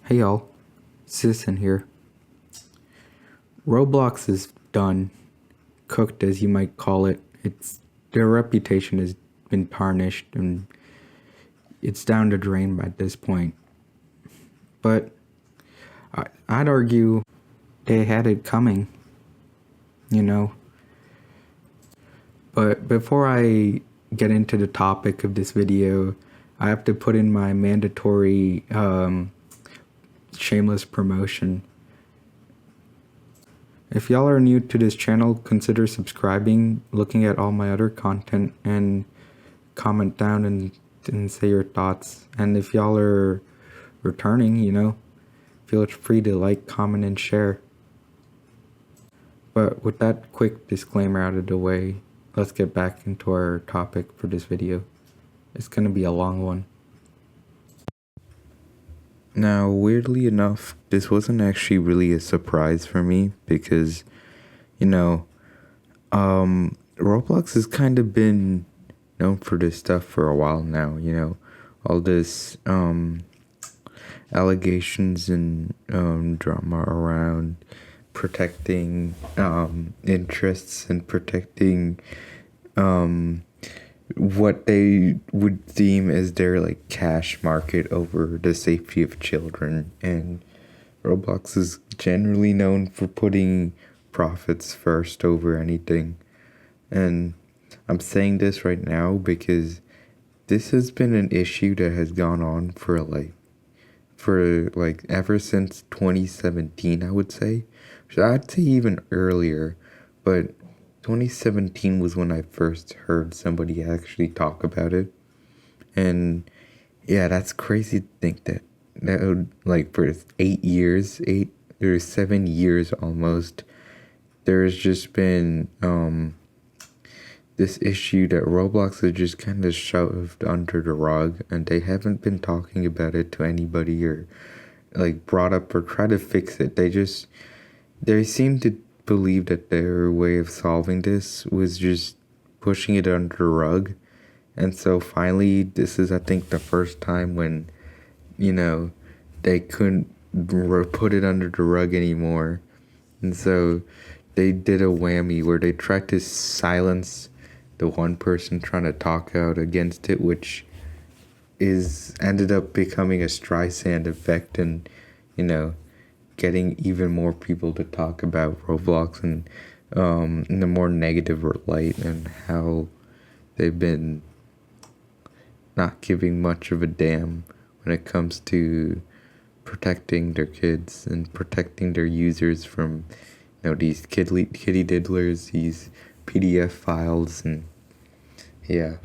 Hey y'all, Sidison here. Roblox is done, cooked as you might call it. Their reputation has been tarnished and it's down the drain by this point. But I'd argue they had it coming, you know. But before I get into the topic of this video, I have to put in my mandatory shameless promotion. If y'all are new to this channel, consider subscribing, looking at all my other content, and comment down and say your thoughts. And if y'all are returning, feel free to like, comment, and share. But with that quick disclaimer out of the way, let's get back into our topic for this video. It's gonna be a long one. Now, weirdly enough, this wasn't actually really a surprise for me because, Roblox has kind of been known for this stuff for a while now, all this, allegations and, drama around protecting, interests and protecting, what they would deem as their cash market over the safety of children. And Roblox is generally known for putting profits first over anything. And I'm saying this right now because this has been an issue that has gone on for ever since 2017, I would say. So I'd say even earlier, but 2017 was when I first heard somebody actually talk about it. And yeah, that's crazy to think that would, for 7 years almost, there's just been this issue that Roblox has just kind of shoved under the rug, and they haven't been talking about it to anybody or brought up or try to fix it. They seem to believe that their way of solving this was just pushing it under the rug. And so finally, this is, I think, the first time when, they couldn't put it under the rug anymore. And so they did a whammy where they tried to silence the one person trying to talk out against it, which ended up becoming a Streisand effect and, getting even more people to talk about Roblox and in a more negative light, and how they've been not giving much of a damn when it comes to protecting their kids and protecting their users from these kitty diddlers, these PDF files, and yeah.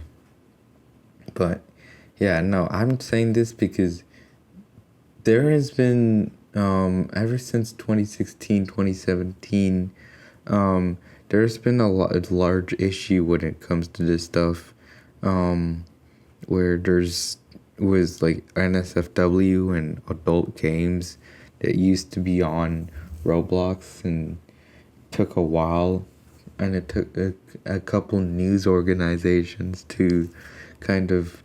But yeah, no, I'm saying this because there has been ever since 2016, 2017, there's been a large issue when it comes to this stuff, where was NSFW and adult games that used to be on Roblox, and took a while, and it took a couple news organizations to kind of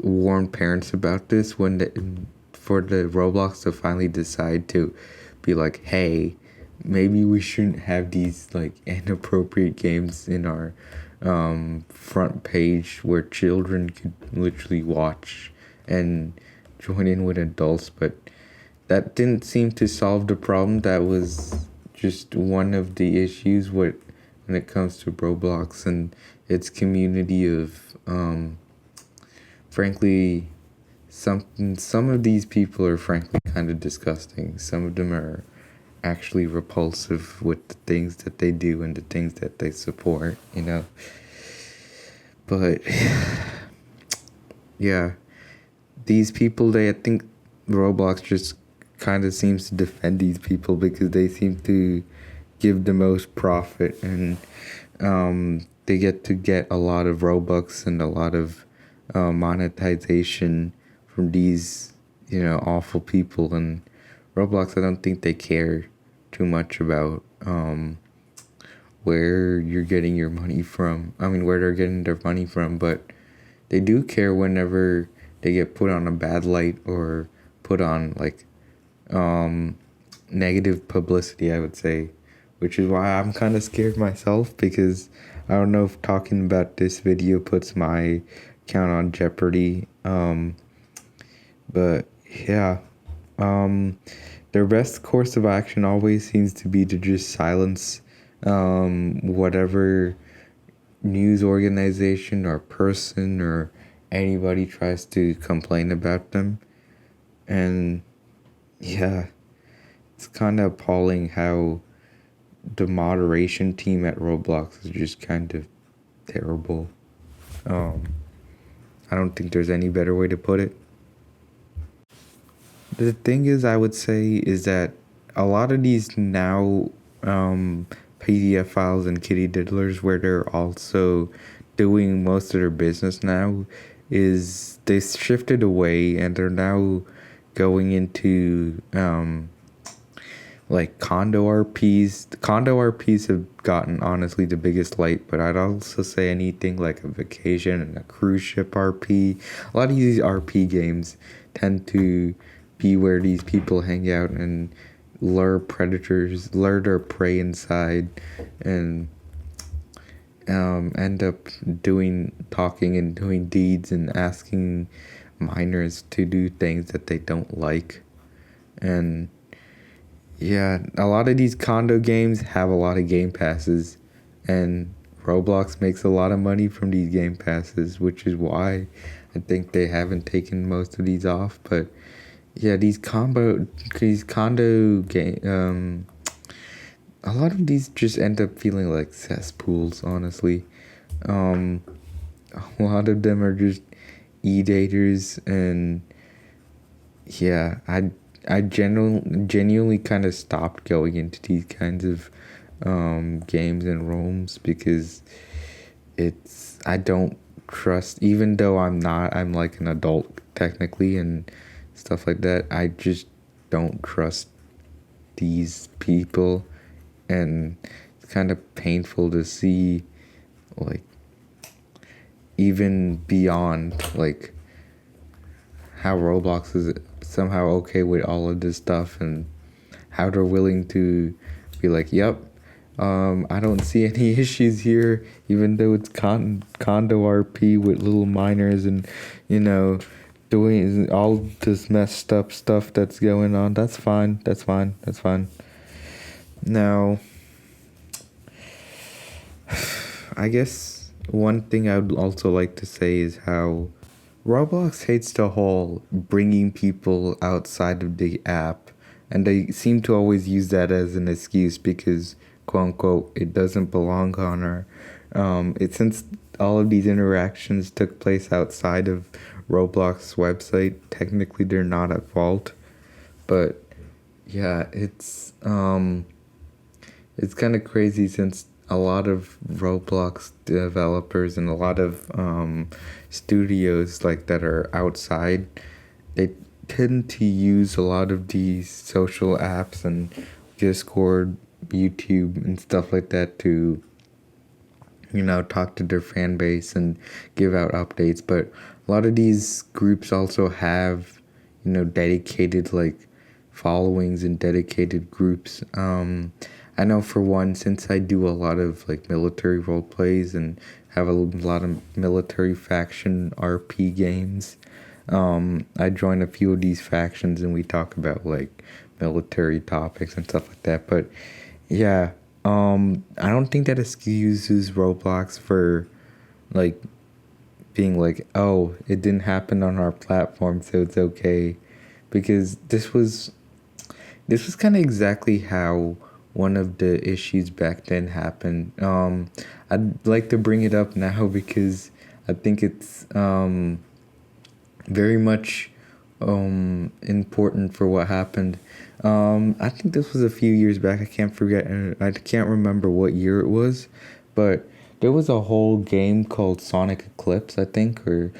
warn parents about this for the Roblox to finally decide to be like, hey, maybe we shouldn't have these inappropriate games in our front page where children could literally watch and join in with adults. But that didn't seem to solve the problem. That was just one of the issues when it comes to Roblox and its community of frankly, some of these people are frankly kind of disgusting. Some of them are actually repulsive with the things that they do and the things that they support, But yeah, these people, I think Roblox just kind of seems to defend these people because they seem to give the most profit, and they get a lot of Robux and a lot of monetization from these awful people. And Roblox, I don't think they care too much about where you're getting your money from. I mean, where they're getting their money from, but they do care whenever they get put on a bad light or put on like negative publicity, I would say, which is why I'm kind of scared myself, because I don't know if talking about this video puts my account on jeopardy. But yeah, their best course of action always seems to be to just silence whatever news organization or person or anybody tries to complain about them. And yeah, it's kind of appalling how the moderation team at Roblox is just kind of terrible. I don't think there's any better way to put it. The thing is, I would say, is that a lot of these now PDF files and kitty diddlers, where they're also doing most of their business now, is they shifted away and they're now going into like Condo RPs. The Condo RPs have gotten honestly the biggest light, but I'd also say anything like a vacation and a cruise ship RP. A lot of these RP games tend to be where these people hang out and lure their prey inside, and end up talking and doing deeds and asking minors to do things that they don't like. And yeah, a lot of these condo games have a lot of game passes, and Roblox makes a lot of money from these game passes, which is why I think they haven't taken most of these off. But yeah, these condo game, a lot of these just end up feeling like cesspools, honestly. A lot of them are just e-daters, and yeah, I genuinely kind of stopped going into these kinds of games and rooms, because I don't trust, even though I'm like an adult technically and stuff like that, I just don't trust these people. And it's kind of painful to see, like, even beyond like how Roblox is somehow okay with all of this stuff, and how they're willing to be like, yep, I don't see any issues here, even though it's Condo RP with little minors and, doing all this messed up stuff that's going on. That's fine. Now, I guess one thing I would also like to say is how Roblox hates the whole bringing people outside of the app, and they seem to always use that as an excuse because, quote unquote, it doesn't belong on our. Since all of these interactions took place outside of Roblox website, technically they're not at fault, but yeah, it's kind of crazy, since a lot of Roblox developers and a lot of studios like that are outside, they tend to use a lot of these social apps and Discord, YouTube, and stuff like that to, talk to their fan base and give out updates. But a lot of these groups also have, dedicated like followings and dedicated groups. I know for one, since I do a lot of like military role plays and have a lot of military faction RP games, I join a few of these factions and we talk about like military topics and stuff like that. But yeah, I don't think that excuses Roblox for like being like, oh, it didn't happen on our platform, so it's okay, because this was kind of exactly how one of the issues back then happened. I'd like to bring it up now because I think it's very much important for what happened. I think this was a few years back. I can't remember what year it was, but there was a whole game called Sonic Eclipse, I think, or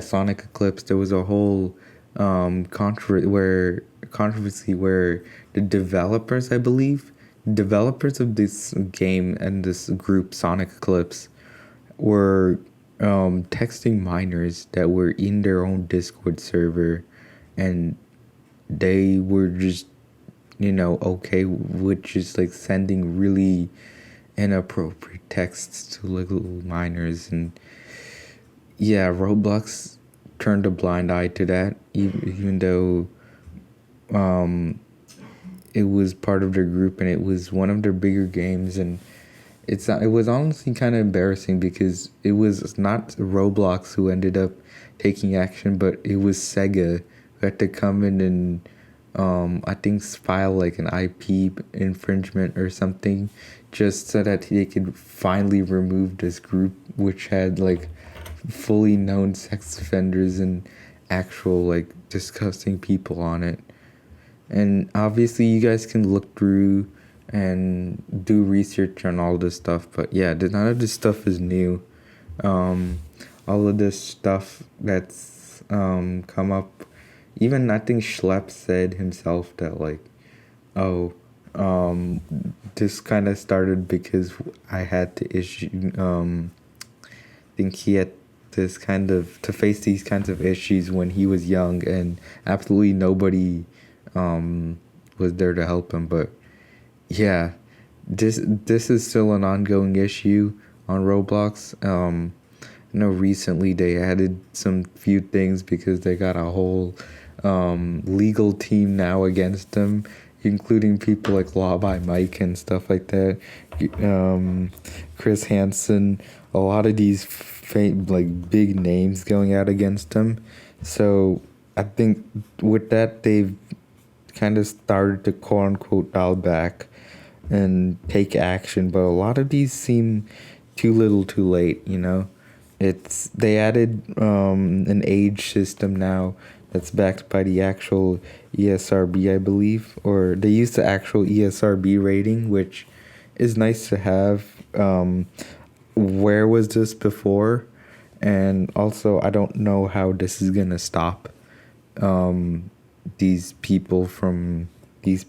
Sonic Eclipse. There was a whole controversy where the developers of this game and this group Sonic Eclipse were texting minors that were in their own Discord server and they were just, okay with just like sending really inappropriate texts to little minors. And yeah, Roblox turned a blind eye to that, even though it was part of their group and it was one of their bigger games. And it was honestly kind of embarrassing because it was not Roblox who ended up taking action, but it was Sega who had to come in and I think file like an IP infringement or something, just so that they could finally remove this group, which had like fully known sex offenders and actual like disgusting people on it. And obviously you guys can look through and do research on all this stuff, but yeah, none of this stuff is new. All of this stuff that's come up, even I think Schlepp said himself that like, oh, this kind of started because I had to issue I think he had this kind of to face these kinds of issues when he was young, and absolutely nobody was there to help him. But yeah, this is still an ongoing issue on Roblox. I know recently they added some few things because they got a whole legal team now against them, including people like Law by Mike and stuff like that. Chris Hansen, a lot of these like big names going out against them. So I think with that they've kind of started to quote unquote dial back and take action, but a lot of these seem too little too late. They added an age system now that's backed by the actual ESRB, I believe, or they use the actual ESRB rating, which is nice to have. Where was this before? And also, I don't know how this is gonna stop these people from these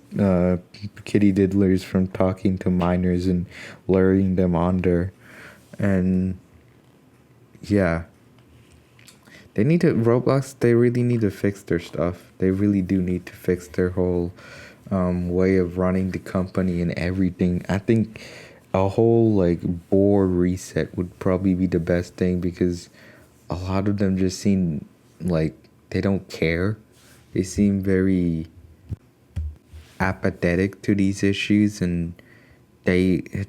kitty diddlers from talking to minors and luring them on there. And yeah, Roblox, they really need to fix their stuff. They really do need to fix their whole way of running the company and everything. I think a whole like board reset would probably be the best thing, because a lot of them just seem like they don't care. They seem very apathetic to these issues, and it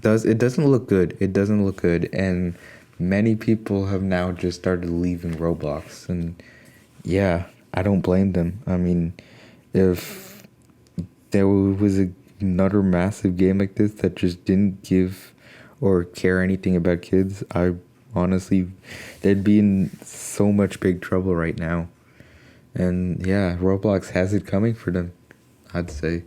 doesn't look good. It doesn't look good, and many people have now just started leaving Roblox, and yeah, I don't blame them. I mean, if there was another massive game like this that just didn't give or care anything about kids, I honestly, they'd be in so much big trouble right now. And yeah, Roblox has it coming for them, I'd say.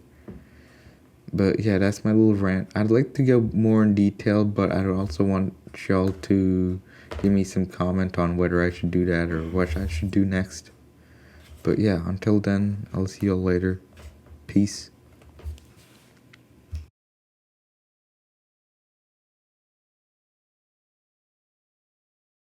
But yeah, that's my little rant. I'd like to go more in detail, but I also want y'all to give me some comment on whether I should do that or what I should do next. But yeah, until then, I'll see y'all later. Peace.